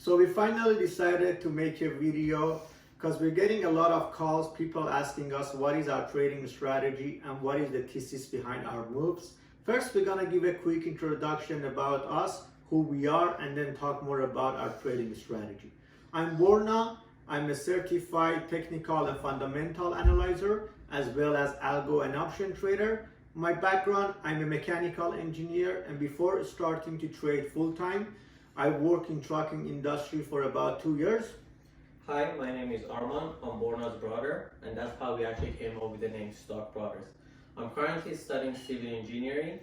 So we finally decided to make a video because we're getting a lot of calls, people asking us what is our trading strategy and what is the thesis behind our moves. First, we're gonna give a quick introduction about us, who we are, and then talk more about our trading strategy. I'm Borna. I'm a certified technical and fundamental analyzer, as well as algo and option trader. My background, I'm a mechanical engineer, and before starting to trade full-time, I worked in trucking industry for about 2 years. Hi, my name is Arman. I'm Borna's brother, and that's how we actually came up with the name Stock Brothers. I'm currently studying civil engineering.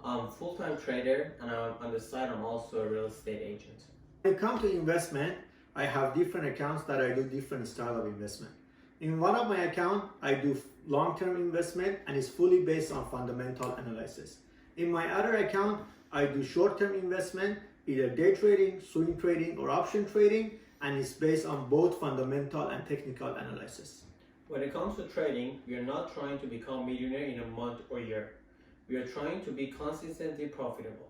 I'm a full-time trader, and on the side, I'm also a real estate agent. When it comes to investment, I have different accounts that I do different style of investment. In one of my accounts, I do long-term investment and it's fully based on fundamental analysis. In my other account, I do short-term investment, either day trading, swing trading, or option trading, and it's based on both fundamental and technical analysis. When it comes to trading, we are not trying to become a millionaire in a month or year. We are trying to be consistently profitable.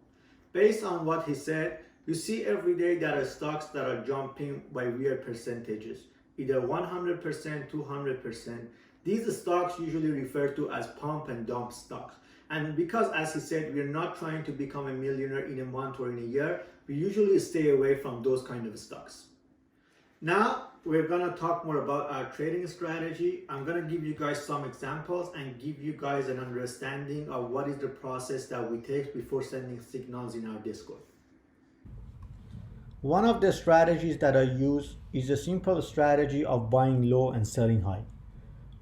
Based on what he said, you see every day there are stocks that are jumping by weird percentages, either 100%, 200%. These stocks usually referred to as pump and dump stocks. And because, as he said, we're not trying to become a millionaire in a month or in a year, we usually stay away from those kind of stocks. Now, we're gonna talk more about our trading strategy. I'm gonna give you guys some examples and give you guys an understanding of what is the process that we take before sending signals in our Discord. One of the strategies that I use is a simple strategy of buying low and selling high.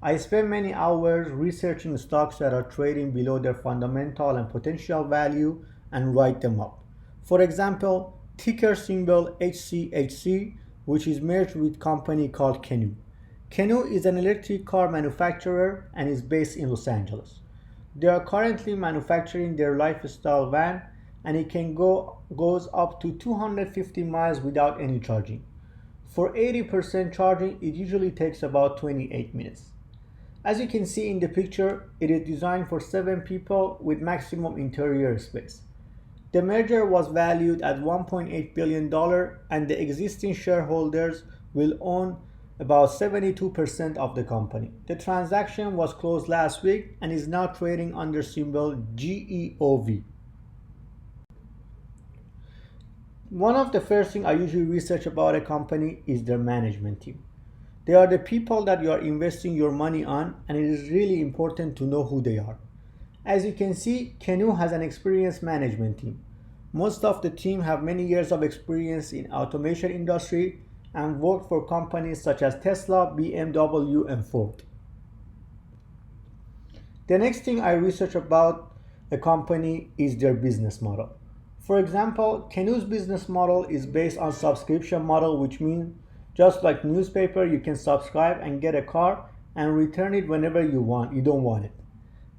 I spend many hours researching stocks that are trading below their fundamental and potential value and write them up. For example, ticker symbol HCHC, which is merged with a company called Canoo. Canoo is an electric car manufacturer and is based in Los Angeles. They are currently manufacturing their lifestyle van, and it goes up to 250 miles without any charging. For 80% charging, it usually takes about 28 minutes. As you can see in the picture, it is designed for 7 people with maximum interior space. The merger was valued at $1.8 billion, and the existing shareholders will own about 72% of the company. The transaction was closed last week and is now trading under symbol GEOV. One of the first things I usually research about a company is their management team. They are the people that you are investing your money on, and it is really important to know who they are. As you can see, Canoo has an experienced management team. Most of the team have many years of experience in automation industry and worked for companies such as Tesla, BMW, and Ford. The next thing I research about a company is their business model. For example, Canoo's business model is based on subscription model, which means just like newspaper, you can subscribe and get a car and return it whenever you don't want it.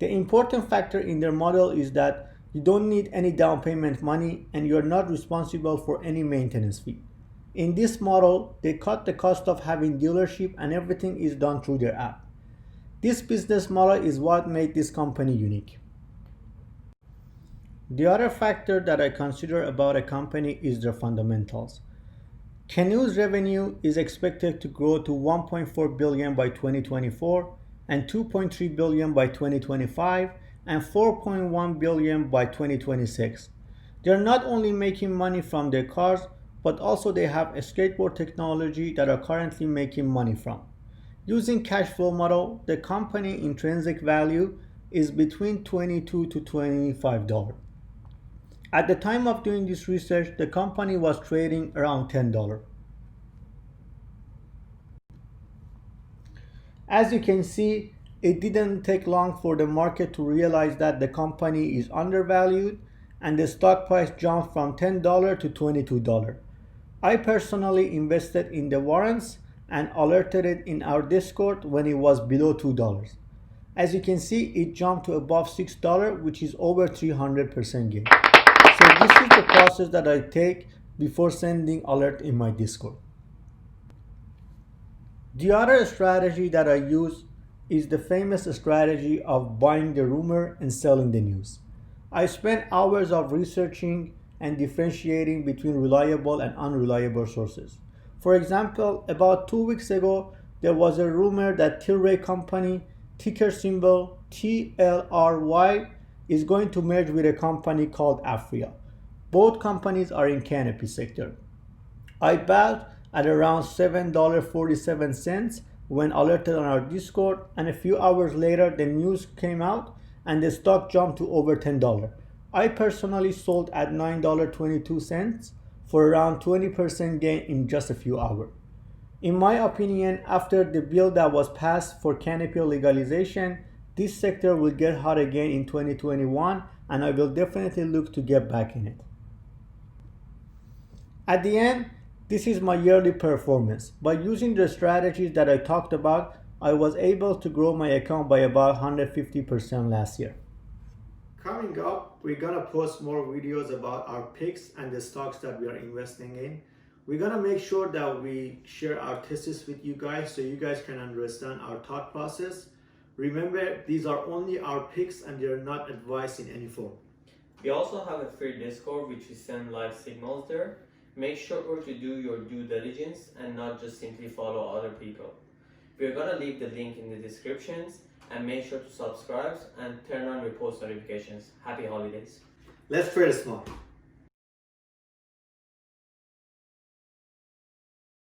The important factor in their model is that you don't need any down payment money and you're not responsible for any maintenance fee. In this model, they cut the cost of having dealership and everything is done through their app. This business model is what made this company unique. The other factor that I consider about a company is their fundamentals. Canoo's revenue is expected to grow to $1.4 billion by 2024 and $2.3 billion by 2025 and $4.1 billion by 2026. They're not only making money from their cars, but also they have a skateboard technology that are currently making money from. Using cash flow model, the company intrinsic value is between $22 to $25. At the time of doing this research, the company was trading around $10. As you can see, it didn't take long for the market to realize that the company is undervalued and the stock price jumped from $10 to $22. I personally invested in the warrants and alerted it in our Discord when it was below $2. As you can see, it jumped to above $6, which is over 300% gain. So this is the process that I take before sending alert in my Discord. The other strategy that I use is the famous strategy of buying the rumor and selling the news. I spent hours of researching and differentiating between reliable and unreliable sources. For example, about 2 weeks ago, there was a rumor that Tilray Company, ticker symbol TLRY, is going to merge with a company called Afria. Both companies are in cannabis sector. I bought at around $7.47 when alerted on our Discord, and a few hours later the news came out and the stock jumped to over $10. I personally sold at $9.22 for around 20% gain in just a few hours. In my opinion, after the bill that was passed for cannabis legalization, this sector will get hot again in 2021 and I will definitely look to get back in it. At the end, this is my yearly performance. By using the strategies that I talked about, I was able to grow my account by about 150% last year. Coming up, we're gonna post more videos about our picks and the stocks that we are investing in. We're gonna make sure that we share our thesis with you guys so you guys can understand our thought process. Remember, these are only our picks and they're not advice in any form. We also have a free Discord which we send live signals there. Make sure to do your due diligence and not just simply follow other people. We're gonna leave the link in the descriptions and make sure to subscribe and turn on your post notifications. Happy holidays. Let's trade small.